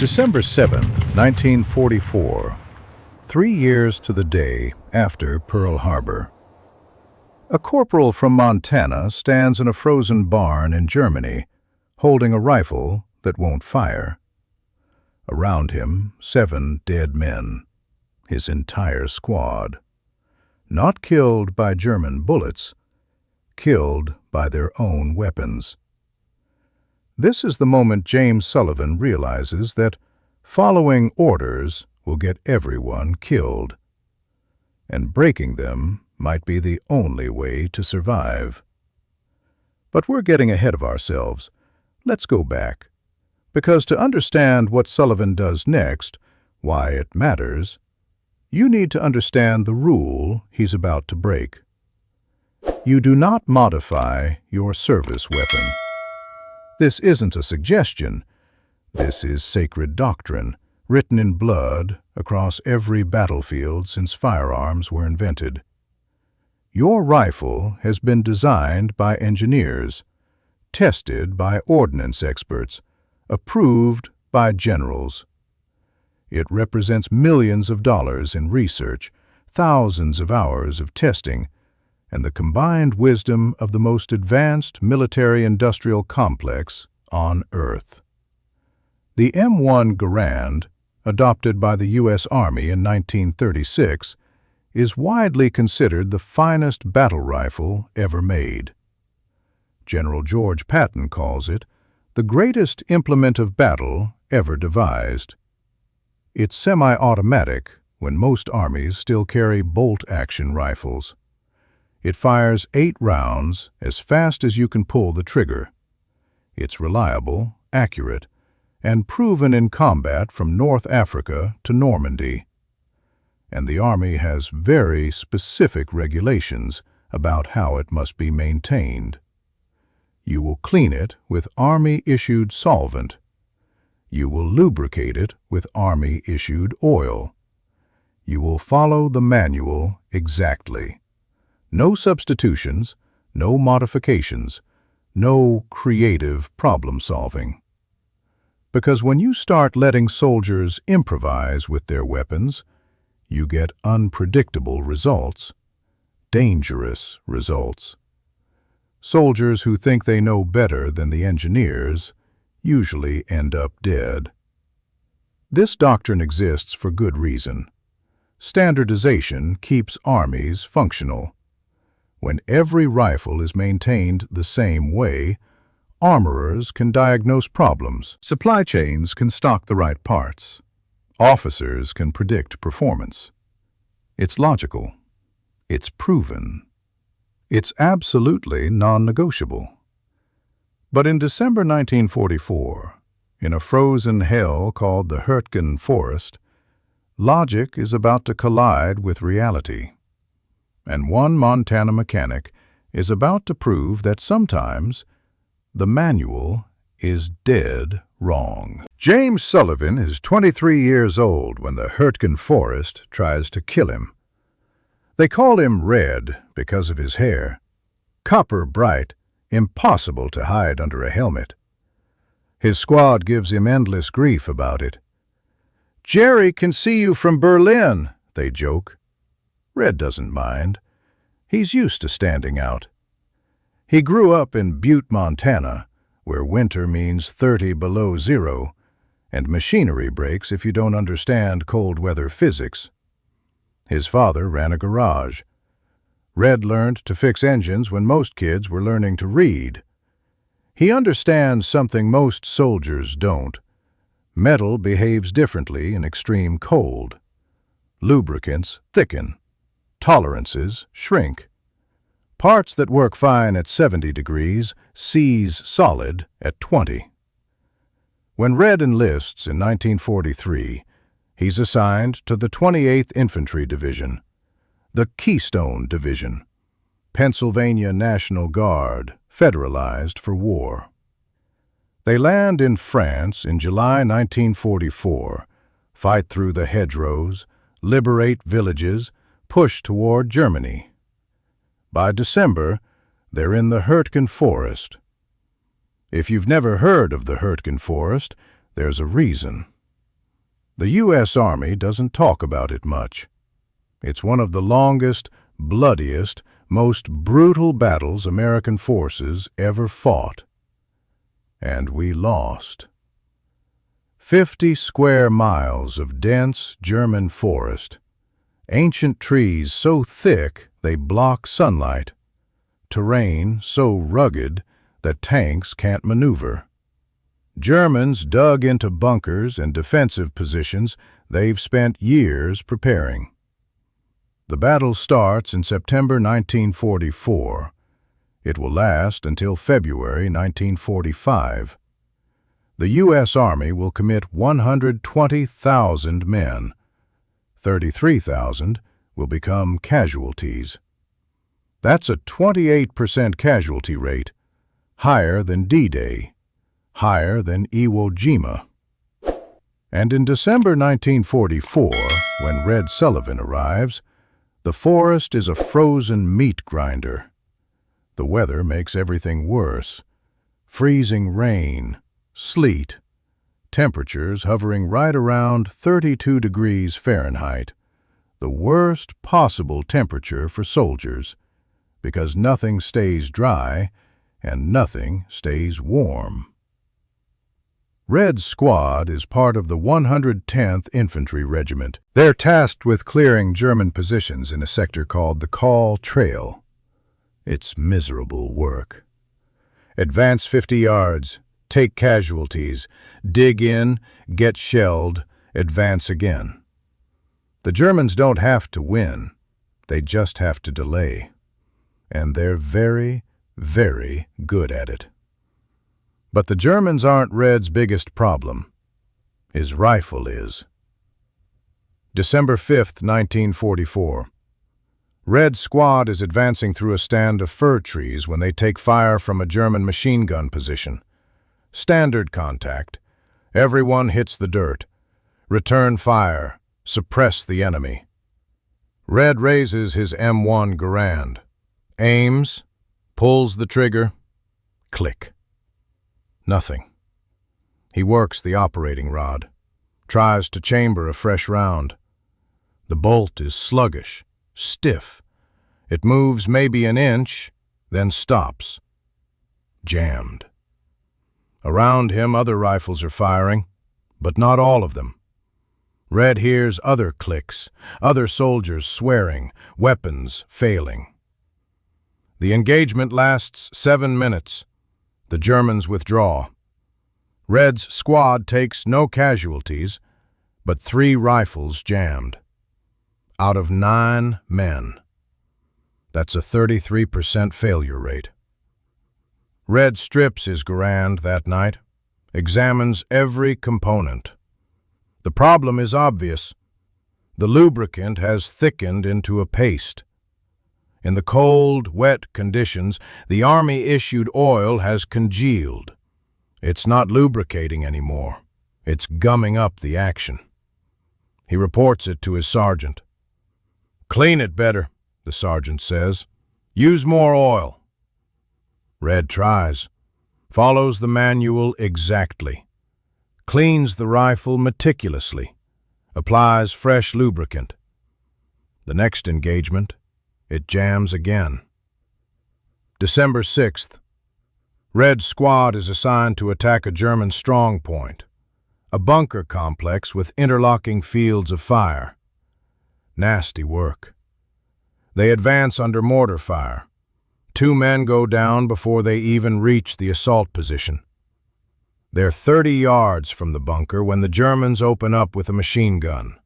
December 7th, 1944, 3 years to the day after Pearl Harbor. A corporal from Montana stands in a frozen barn in Germany, holding a rifle that won't fire. Around him, 7 dead men, his entire squad. Not killed by German bullets, killed by their own weapons. This is the moment James Sullivan realizes that following orders will get everyone killed, and breaking them might be the only way to survive. But we're getting ahead of ourselves. Let's go back, because to understand what Sullivan does next, why it matters, you need to understand the rule he's about to break. You do not modify your service weapon. This isn't a suggestion. This is sacred doctrine, written in blood across every battlefield since firearms were invented. Your rifle has been designed by engineers, tested by ordnance experts, approved by generals. It represents millions of dollars in research, thousands of hours of testing, and the combined wisdom of the most advanced military-industrial complex on Earth. The M1 Garand, adopted by the U.S. Army in 1936, is widely considered the finest battle rifle ever made. General George Patton calls it the greatest implement of battle ever devised. It's semi-automatic when most armies still carry bolt-action rifles. It fires 8 rounds as fast as you can pull the trigger. It's reliable, accurate, and proven in combat from North Africa to Normandy. And the Army has very specific regulations about how it must be maintained. You will clean it with Army-issued solvent. You will lubricate it with Army-issued oil. You will follow the manual exactly. No substitutions, no modifications, no creative problem-solving. Because when you start letting soldiers improvise with their weapons, you get unpredictable results, dangerous results. Soldiers who think they know better than the engineers usually end up dead. This doctrine exists for good reason. Standardization keeps armies functional. When every rifle is maintained the same way, armorers can diagnose problems. Supply chains can stock the right parts. Officers can predict performance. It's logical. It's proven. It's absolutely non-negotiable. But in December 1944, in a frozen hell called the Hürtgen Forest, logic is about to collide with reality. And one Montana mechanic is about to prove that sometimes the manual is dead wrong. James Sullivan is 23 years old when the Hürtgen Forest tries to kill him. They call him Red because of his hair. Copper bright, impossible to hide under a helmet. His squad gives him endless grief about it. "Jerry can see you from Berlin," they joke. Red doesn't mind. He's used to standing out. He grew up in Butte, Montana, where winter means 30 below zero, and machinery breaks if you don't understand cold weather physics. His father ran a garage. Red learned to fix engines when most kids were learning to read. He understands something most soldiers don't. Metal behaves differently in extreme cold. Lubricants thicken. Tolerances shrink. Parts that work fine at 70 degrees seize solid at 20. When Red enlists in 1943, he's assigned to the 28th Infantry Division, the Keystone Division, Pennsylvania National Guard, federalized for war. They land in France in July 1944, fight through the hedgerows, liberate villages, push toward Germany. By December, they're in the Hürtgen Forest. If you've never heard of the Hürtgen Forest, there's a reason. The U.S. Army doesn't talk about it much. It's one of the longest, bloodiest, most brutal battles American forces ever fought. And we lost. 50 square miles of dense German forest. Ancient trees so thick they block sunlight. Terrain so rugged that tanks can't maneuver. Germans dug into bunkers and defensive positions they've spent years preparing. The battle starts in September 1944. It will last until February 1945. The U.S. Army will commit 120,000 men. 33,000 will become casualties. That's a 28% casualty rate, higher than D-Day, higher than Iwo Jima. And in December 1944, when Red Sullivan arrives, the forest is a frozen meat grinder. The weather makes everything worse. Freezing rain, sleet, temperatures hovering right around 32 degrees Fahrenheit, the worst possible temperature for soldiers, because nothing stays dry and nothing stays warm. Red Squad is part of the 110th Infantry Regiment. They're tasked with clearing German positions in a sector called the Call Trail. It's miserable work. Advance 50 yards, take casualties, dig in, get shelled, advance again. The Germans don't have to win, they just have to delay. And they're very, very good at it. But the Germans aren't Red's biggest problem. His rifle is. December 5th, 1944. Red Squad is advancing through a stand of fir trees when they take fire from a German machine gun position. Standard contact. Everyone hits the dirt. Return fire. Suppress the enemy. Red raises his M1 Garand. Aims. Pulls the trigger. Click. Nothing. He works the operating rod. Tries to chamber a fresh round. The bolt is sluggish. Stiff. It moves maybe an inch, then stops. Jammed. Around him, other rifles are firing, but not all of them. Red hears other clicks, other soldiers swearing, weapons failing. The engagement lasts 7 minutes. The Germans withdraw. Red's squad takes no casualties, but 3 rifles jammed. Out of 9 men. That's a 33% failure rate. Red strips his Garand that night, examines every component. The problem is obvious. The lubricant has thickened into a paste. In the cold, wet conditions, the Army-issued oil has congealed. It's not lubricating anymore. It's gumming up the action. He reports it to his sergeant. "Clean it better," the sergeant says. "Use more oil." Red tries. Follows the manual exactly. Cleans the rifle meticulously. Applies fresh lubricant. The next engagement, it jams again. December 6th. Red Squad is assigned to attack a German strong point, a bunker complex with interlocking fields of fire. Nasty work. They advance under mortar fire. 2 men go down before they even reach the assault position. They're 30 yards from the bunker when the Germans open up with a machine gun.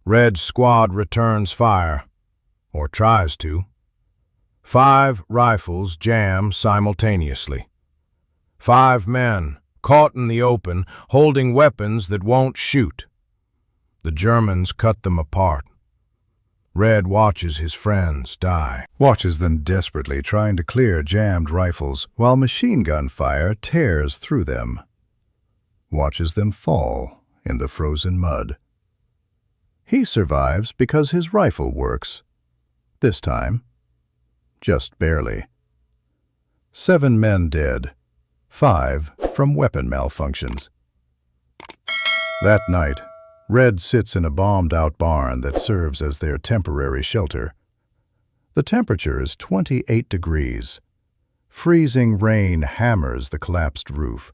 Red Squad returns fire, or tries to. 5 rifles jam simultaneously. 5 men, caught in the open, holding weapons that won't shoot. The Germans cut them apart. Red watches his friends die. Watches them desperately trying to clear jammed rifles while machine gun fire tears through them. Watches them fall in the frozen mud. He survives because his rifle works. This time, just barely. 7 men dead, 5 from weapon malfunctions. That night, Red sits in a bombed-out barn that serves as their temporary shelter. The temperature is 28 degrees. Freezing rain hammers the collapsed roof.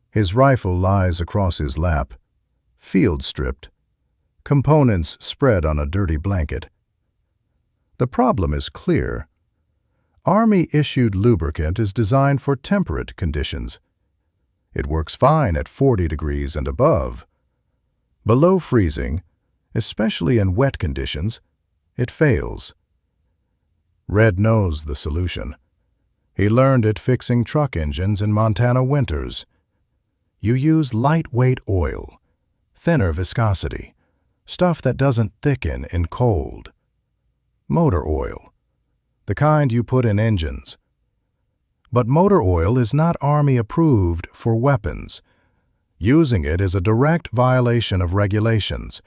His rifle lies across his lap, field-stripped, components spread on a dirty blanket. The problem is clear. Army-issued lubricant is designed for temperate conditions. It works fine at 40 degrees and above. Below freezing, especially in wet conditions, it fails. Red knows the solution. He learned it fixing truck engines in Montana winters. You use lightweight oil, thinner viscosity, stuff that doesn't thicken in cold. Motor oil, the kind you put in engines. But motor oil is not Army-approved for weapons. Using it is a direct violation of regulations.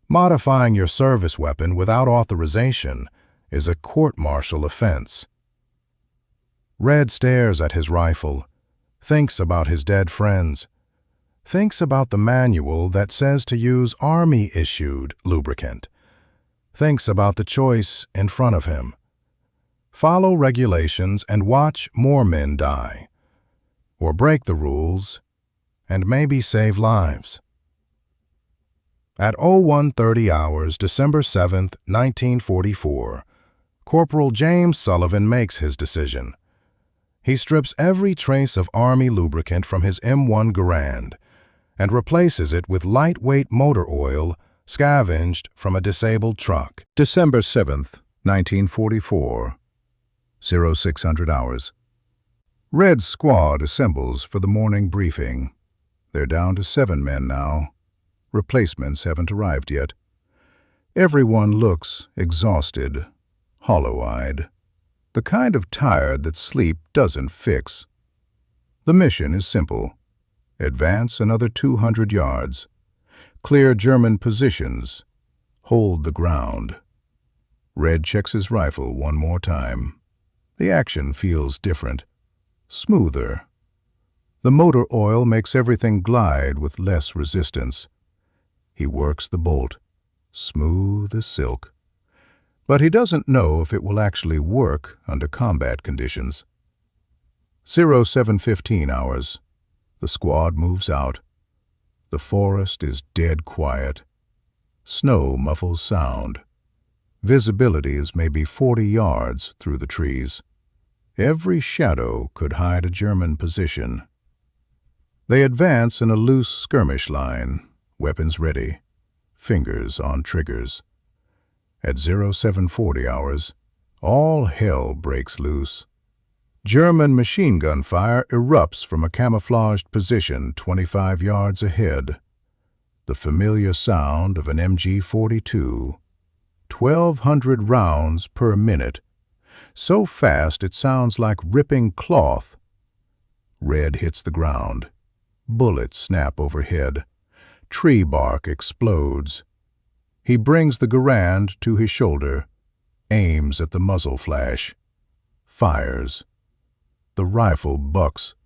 Modifying your service weapon without authorization is a court-martial offense. Red stares at his rifle, thinks about his dead friends, thinks about the manual that says to use Army-issued lubricant, thinks about the choice in front of him. Follow regulations and watch more men die, or break the rules and maybe save lives. At 01:30 hours, December 7, 1944, Corporal James Sullivan makes his decision. He strips every trace of Army lubricant from his M1 Garand and replaces it with lightweight motor oil scavenged from a disabled truck. December 7, 1944, 0600 hours. Red's squad assembles for the morning briefing. They're down to 7 men now. Replacements haven't arrived yet. Everyone looks exhausted, hollow-eyed. The kind of tired that sleep doesn't fix. The mission is simple. Advance another 200 yards. Clear German positions. Hold the ground. Red checks his rifle one more time. The action feels different, smoother. The motor oil makes everything glide with less resistance. He works the bolt, smooth as silk. But he doesn't know if it will actually work under combat conditions. 07:15 hours. The squad moves out. The forest is dead quiet. Snow muffles sound. Visibility is maybe 40 yards through the trees. Every shadow could hide a German position. They advance in a loose skirmish line, weapons ready, fingers on triggers. At 07:40 hours, all hell breaks loose. German machine gun fire erupts from a camouflaged position 25 yards ahead. The familiar sound of an MG-42, 1,200 rounds per minute, so fast it sounds like ripping cloth. Red hits the ground. Bullets snap overhead. Tree bark explodes. He brings the Garand to his shoulder, aims at the muzzle flash, fires. The rifle bucks,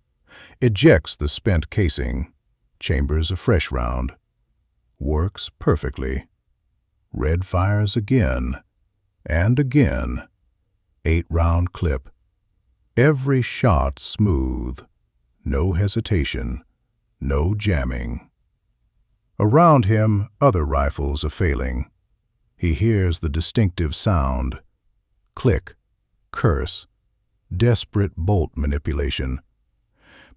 ejects the spent casing, chambers a fresh round. Works perfectly. Red fires again, and again. 8-round clip. Every shot smooth. No hesitation. No jamming. Around him, other rifles are failing. He hears the distinctive sound. Click, curse, desperate bolt manipulation.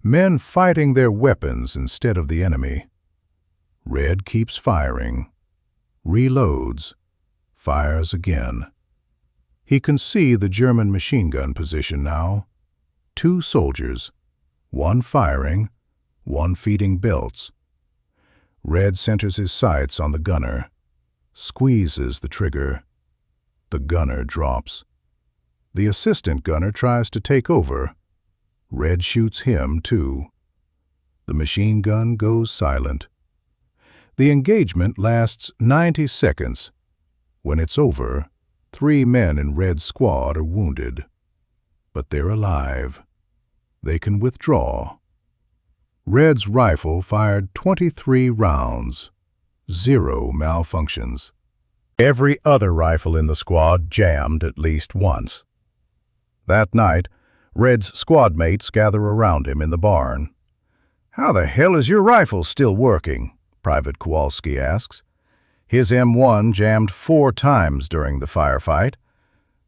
Men fighting their weapons instead of the enemy. Red keeps firing. Reloads. Fires again. He can see the German machine gun position now. 2 soldiers, one firing, one feeding belts. Red centers his sights on the gunner, squeezes the trigger. The gunner drops. The assistant gunner tries to take over. Red shoots him, too. The machine gun goes silent. The engagement lasts 90 seconds. When it's over, 3 men in Red's squad are wounded. But they're alive. They can withdraw. Red's rifle fired 23 rounds, 0 malfunctions. Every other rifle in the squad jammed at least once. That night, Red's squad mates gather around him in the barn. "How the hell is your rifle still working?" Private Kowalski asks. "His M1 jammed 4 times during the firefight.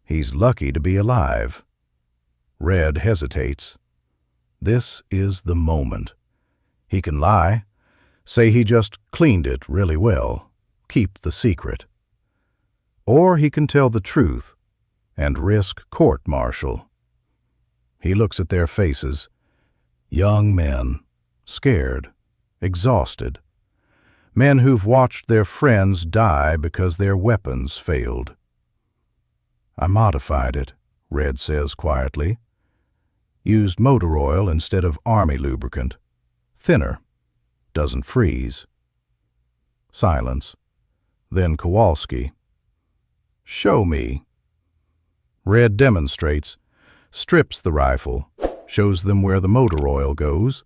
He's lucky to be alive." Red hesitates. This is the moment. He can lie, say he just cleaned it really well, keep the secret. Or he can tell the truth and risk court-martial. He looks at their faces. Young men, scared, exhausted. Men who've watched their friends die because their weapons failed. "I modified it," Red says quietly. "Used motor oil instead of army lubricant. Thinner. Doesn't freeze." Silence. Then Kowalski. "Show me." Red demonstrates, strips the rifle, shows them where the motor oil goes,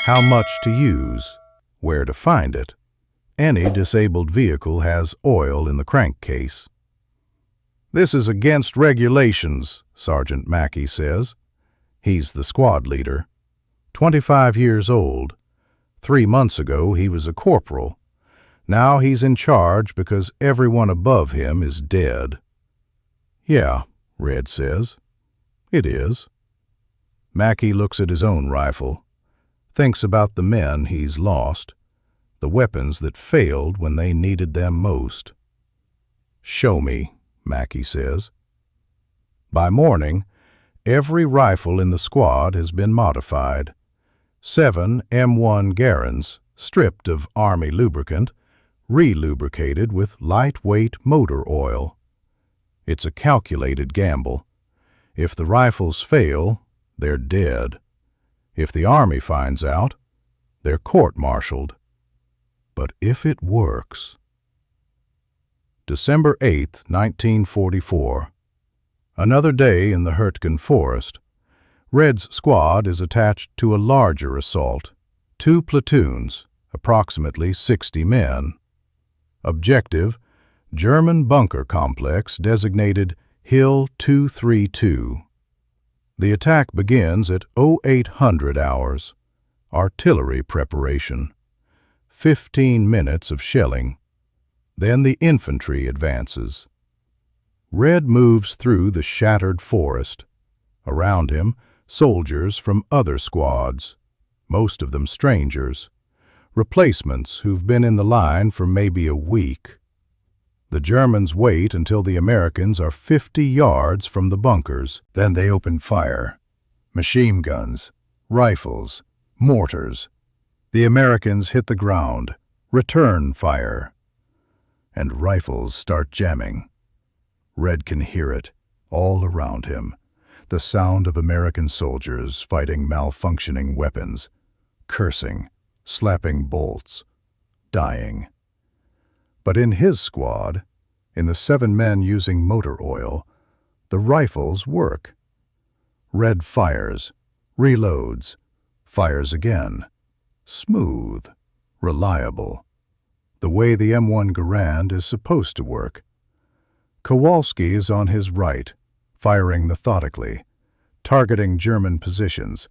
how much to use, where to find it. Any disabled vehicle has oil in the crankcase. "This is against regulations," Sergeant Mackey says. He's the squad leader. 25 years old. 3 months ago he was a corporal. Now he's in charge because everyone above him is dead. "Yeah," Red says. "It is." Mackey looks at his own rifle, thinks about the men he's lost, the weapons that failed when they needed them most. "Show me," Mackey says. By morning, every rifle in the squad has been modified. 7 M1 Garands, stripped of army lubricant, re-lubricated with lightweight motor oil. It's a calculated gamble. If the rifles fail, they're dead. If the army finds out, they're court-martialed. But if it works... December 8, 1944. Another day in the Hürtgen Forest. Red's squad is attached to a larger assault. 2 platoons, approximately 60 men. Objective: German bunker complex designated Hill 232. The attack begins at 0800 hours. Artillery preparation. 15 minutes of shelling. Then the infantry advances. Red moves through the shattered forest. Around him, soldiers from other squads, most of them strangers, replacements who've been in the line for maybe a week. The Germans wait until the Americans are 50 yards from the bunkers. Then they open fire. Machine guns, rifles, mortars. The Americans hit the ground, return fire, and rifles start jamming. Red can hear it, all around him, the sound of American soldiers fighting malfunctioning weapons, cursing, slapping bolts, dying. But in his squad, in the 7 men using motor oil, the rifles work. Red fires, reloads, fires again. Smooth, reliable. The way the M1 Garand is supposed to work. Kowalski is on his right, firing methodically, targeting German positions.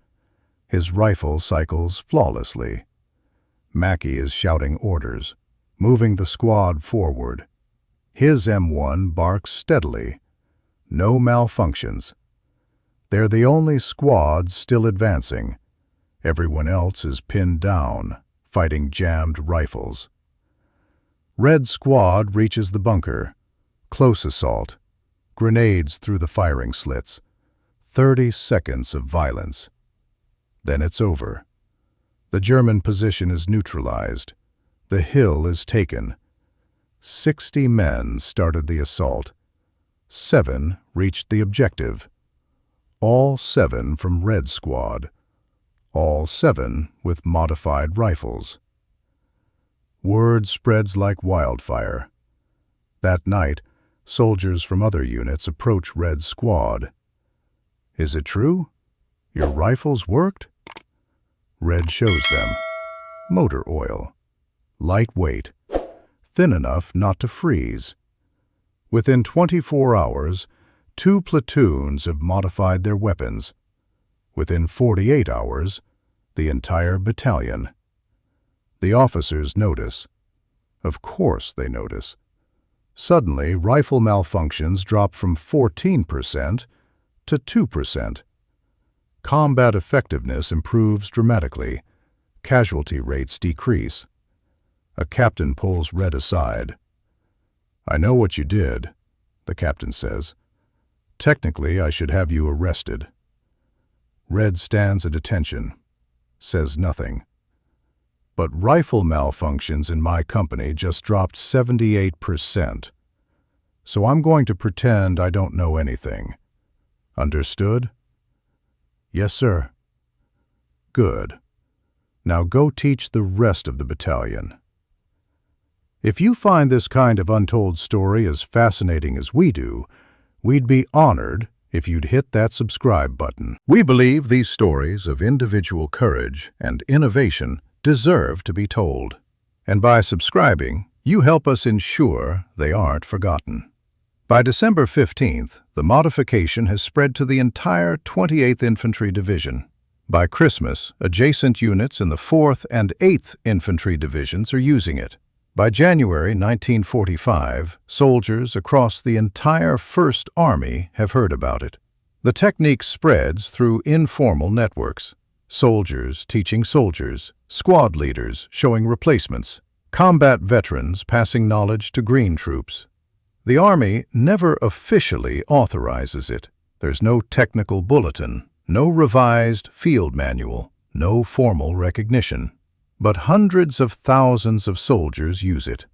His rifle cycles flawlessly. Mackey is shouting orders, moving the squad forward. His M1 barks steadily. No malfunctions. They're the only squads still advancing. Everyone else is pinned down, fighting jammed rifles. Red squad reaches the bunker. Close assault. Grenades through the firing slits. 30 seconds of violence. Then it's over. The German position is neutralized. The hill is taken. 60 men started the assault. 7 reached the objective. All 7 from Red Squad. All 7 with modified rifles. Word spreads like wildfire. That night, soldiers from other units approach Red Squad. "Is it true? Your rifles worked?" Red shows them. Motor oil. Lightweight. thin enough not to freeze. Within 24 hours, 2 platoons have modified their weapons. Within 48 hours, the entire battalion. The officers notice. Of course they notice. Suddenly, rifle malfunctions drop from 14% to 2%. Combat effectiveness improves dramatically. Casualty rates decrease. A captain pulls Red aside. "I know what you did," the captain says. "Technically, I should have you arrested." Red stands at attention, says nothing. "But rifle malfunctions in my company just dropped 78%. So I'm going to pretend I don't know anything. Understood?" "Yes, sir." "Good. Now go teach the rest of the battalion." If you find this kind of untold story as fascinating as we do, we'd be honored if you'd hit that subscribe button. We believe these stories of individual courage and innovation deserve to be told. And by subscribing, you help us ensure they aren't forgotten. By December 15th, the modification has spread to the entire 28th Infantry Division. By Christmas, adjacent units in the 4th and 8th Infantry Divisions are using it. By January 1945, soldiers across the entire 1st Army have heard about it. The technique spreads through informal networks. Soldiers teaching soldiers, squad leaders showing replacements, combat veterans passing knowledge to green troops. The Army never officially authorizes it. There's no technical bulletin, no revised field manual, no formal recognition. But hundreds of thousands of soldiers use it,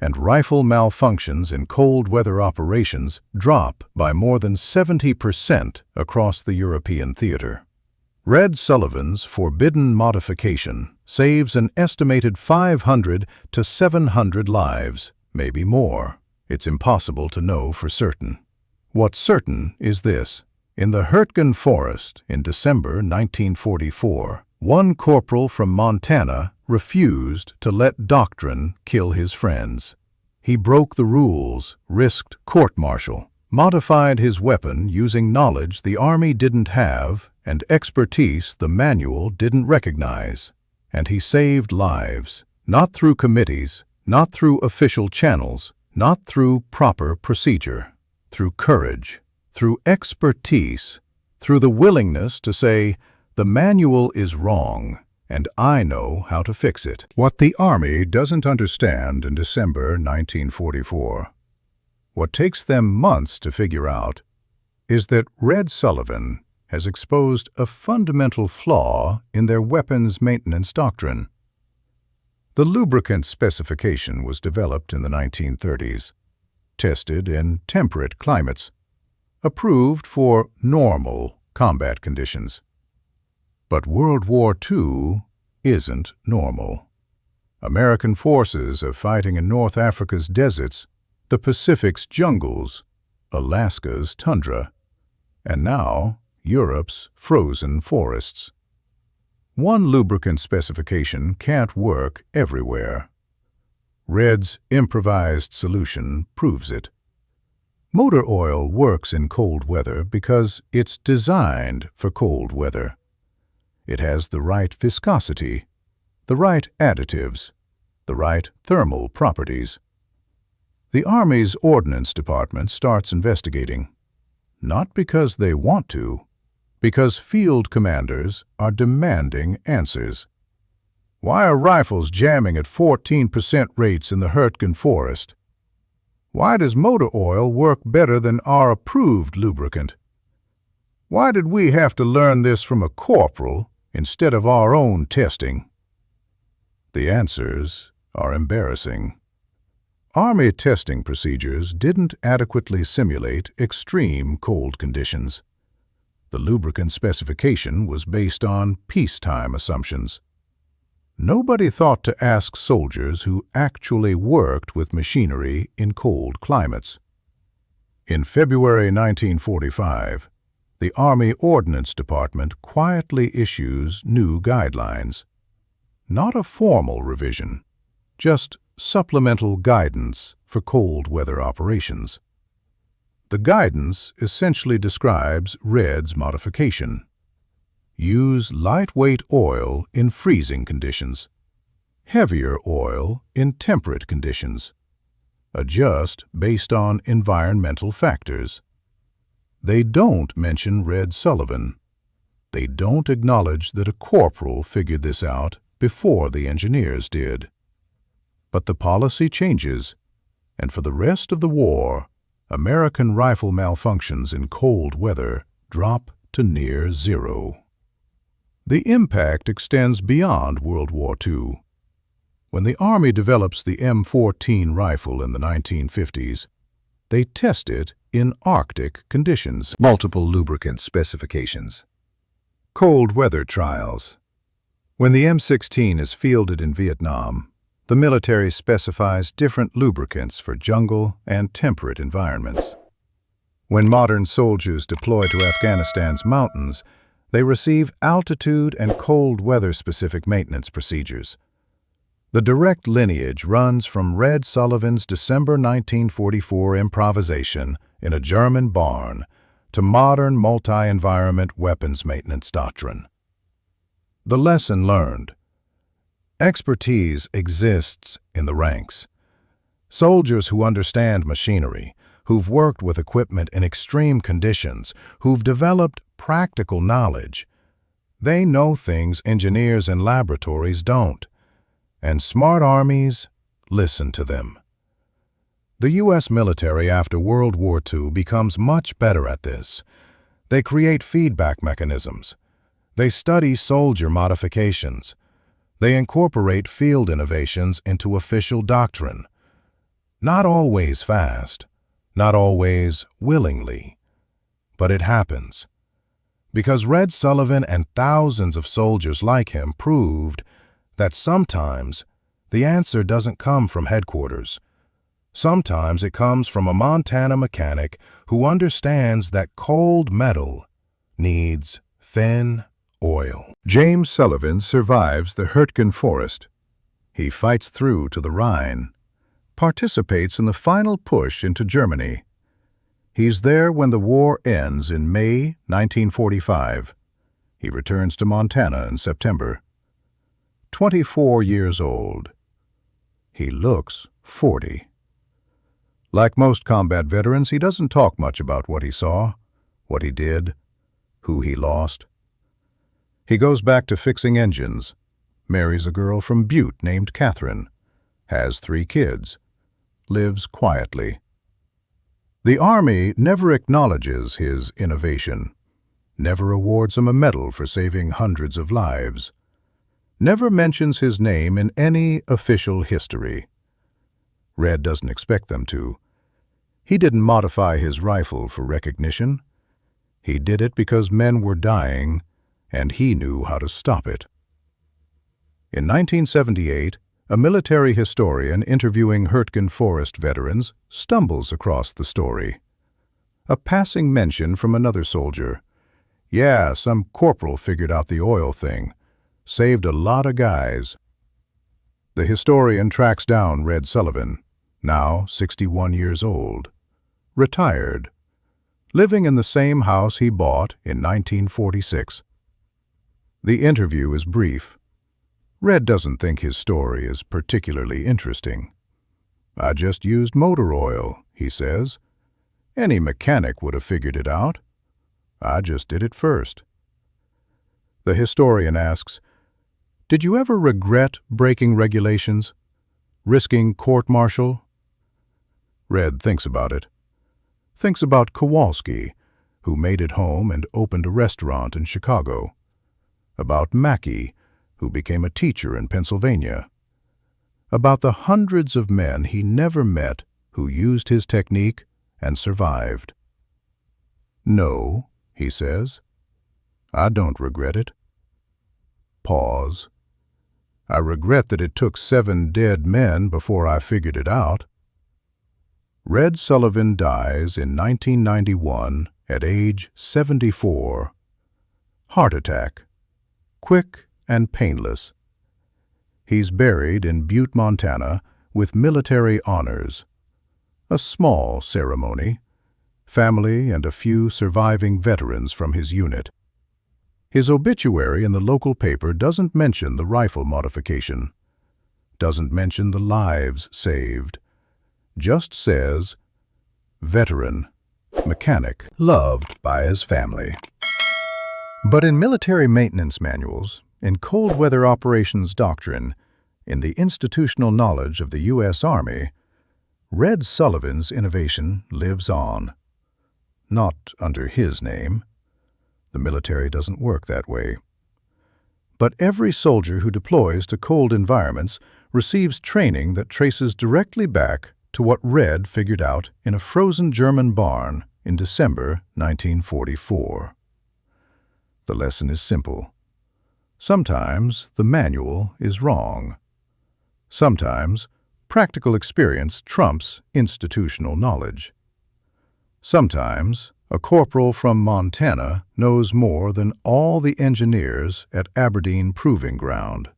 and rifle malfunctions in cold weather operations drop by more than 70% across the European theater. Red Sullivan's forbidden modification saves an estimated 500 to 700 lives, maybe more. It's impossible to know for certain. What's certain is this. In the Hürtgen Forest in December 1944, one corporal from Montana refused to let doctrine kill his friends. He broke the rules, risked court-martial, modified his weapon using knowledge the Army didn't have and expertise the manual didn't recognize. And he saved lives, not through committees, not through official channels, not through proper procedure, through courage, through expertise, through the willingness to say, "The manual is wrong, and I know how to fix it." What the Army doesn't understand in December 1944, what takes them months to figure out, is that Red Sullivan has exposed a fundamental flaw in their weapons maintenance doctrine. The lubricant specification was developed in the 1930s, tested in temperate climates, approved for normal combat conditions. But World War II isn't normal. American forces are fighting in North Africa's deserts, the Pacific's jungles, Alaska's tundra, and now Europe's frozen forests. One lubricant specification can't work everywhere. Red's improvised solution proves it. Motor oil works in cold weather because it's designed for cold weather. It has the right viscosity, the right additives, the right thermal properties. The Army's Ordnance Department starts investigating, not because they want to, because field commanders are demanding answers. Why are rifles jamming at 14% rates in the Hürtgen Forest? Why does motor oil work better than our approved lubricant? Why did we have to learn this from a corporal instead of our own testing? The answers are embarrassing. Army testing procedures didn't adequately simulate extreme cold conditions. The lubricant specification was based on peacetime assumptions. Nobody thought to ask soldiers who actually worked with machinery in cold climates. In February 1945, the Army Ordnance Department quietly issues new guidelines. Not a formal revision, just supplemental guidance for cold weather operations. The guidance essentially describes Red's modification. Use lightweight oil in freezing conditions. Heavier oil in temperate conditions. Adjust based on environmental factors. They don't mention Red Sullivan. They don't acknowledge that a corporal figured this out before the engineers did. But the policy changes, and for the rest of the war, American rifle malfunctions in cold weather drop to near zero. The impact extends beyond World War II. When the Army develops the M14 rifle in the 1950s, they test it in Arctic conditions. Multiple lubricant specifications. Cold weather trials. When the M16 is fielded in Vietnam, the military specifies different lubricants for jungle and temperate environments. When modern soldiers deploy to Afghanistan's mountains, they receive altitude and cold weather-specific maintenance procedures. The direct lineage runs from Red Sullivan's December 1944 improvisation in a German barn to modern multi-environment weapons maintenance doctrine. The lesson learned. Expertise exists in the ranks. Soldiers who understand machinery, who've worked with equipment in extreme conditions, who've developed practical knowledge, they know things engineers in laboratories don't. And smart armies listen to them. The U.S. military after World War II becomes much better at this. They create feedback mechanisms. They study soldier modifications. They incorporate field innovations into official doctrine. Not always fast, not always willingly, but it happens. Because Red Sullivan and thousands of soldiers like him proved that sometimes the answer doesn't come from headquarters. Sometimes it comes from a Montana mechanic who understands that cold metal needs thin oil. James Sullivan survives the Hürtgen Forest. He fights through to the Rhine, participates in the final push into Germany. He's there when the war ends in May 1945. He returns to Montana in September. 24 years old. He looks 40. Like most combat veterans, he doesn't talk much about what he saw, what he did, who he lost. He goes back to fixing engines, marries a girl from Butte named Catherine, has 3 kids, lives quietly. The Army never acknowledges his innovation, never awards him a medal for saving hundreds of lives, never mentions his name in any official history. Red doesn't expect them to. He didn't modify his rifle for recognition. He did it because men were dying, and he knew how to stop it. In 1978, a military historian interviewing Hürtgen Forest veterans stumbles across the story. A passing mention from another soldier. Yeah, some corporal figured out the oil thing. Saved a lot of guys. The historian tracks down Red Sullivan, now 61 years old, retired, living in the same house he bought in 1946. The interview is brief. Red doesn't think his story is particularly interesting. "I just used motor oil," he says. "Any mechanic would have figured it out. I just did it first." The historian asks, "Did you ever regret breaking regulations, risking court-martial?" Red thinks about it. Thinks about Kowalski, who made it home and opened a restaurant in Chicago. About Mackey, who became a teacher in Pennsylvania. About the hundreds of men he never met who used his technique and survived. "No," he says, "I don't regret it." Pause. "I regret that it took 7 dead men before I figured it out." Red Sullivan dies in 1991 at age 74. Heart attack. Quick and painless. He's buried in Butte, Montana, with military honors. A small ceremony, family and a few surviving veterans from his unit. His obituary in the local paper doesn't mention the rifle modification, doesn't mention the lives saved, just says, veteran, mechanic, loved by his family. But in military maintenance manuals, in cold weather operations doctrine, in the institutional knowledge of the U.S. Army, Red Sullivan's innovation lives on. Not under his name. The military doesn't work that way. But every soldier who deploys to cold environments receives training that traces directly back to what Red figured out in a frozen German barn in December 1944. The lesson is simple. Sometimes the manual is wrong. Sometimes practical experience trumps institutional knowledge. Sometimes a corporal from Montana knows more than all the engineers at Aberdeen Proving Ground.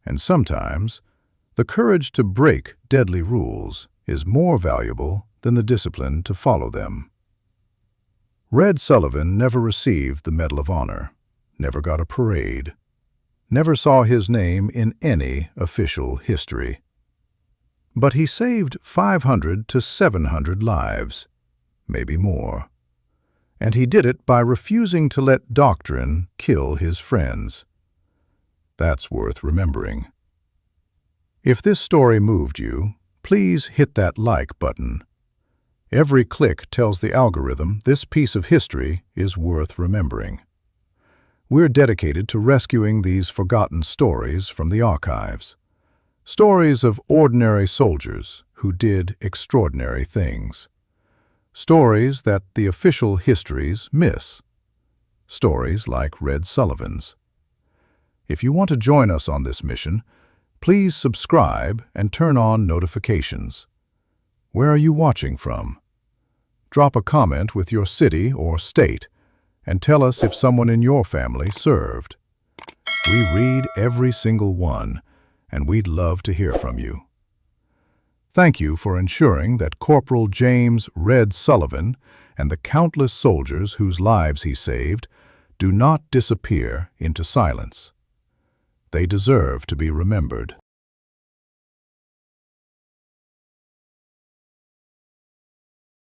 And sometimes the courage to break deadly rules is more valuable than the discipline to follow them. Red Sullivan never received the Medal of Honor, never got a parade, never saw his name in any official history. But he saved 500 to 700 lives, maybe more. And he did it by refusing to let doctrine kill his friends. That's worth remembering. If this story moved you, please hit that like button. Every click tells the algorithm this piece of history is worth remembering. We're dedicated to rescuing these forgotten stories from the archives. Stories of ordinary soldiers who did extraordinary things. Stories that the official histories miss. Stories like Red Sullivan's. If you want to join us on this mission, please subscribe and turn on notifications. Where are you watching from? Drop a comment with your city or state and tell us if someone in your family served. We read every single one, and we'd love to hear from you. Thank you for ensuring that Corporal James Red Sullivan and the countless soldiers whose lives he saved do not disappear into silence. They deserve to be remembered.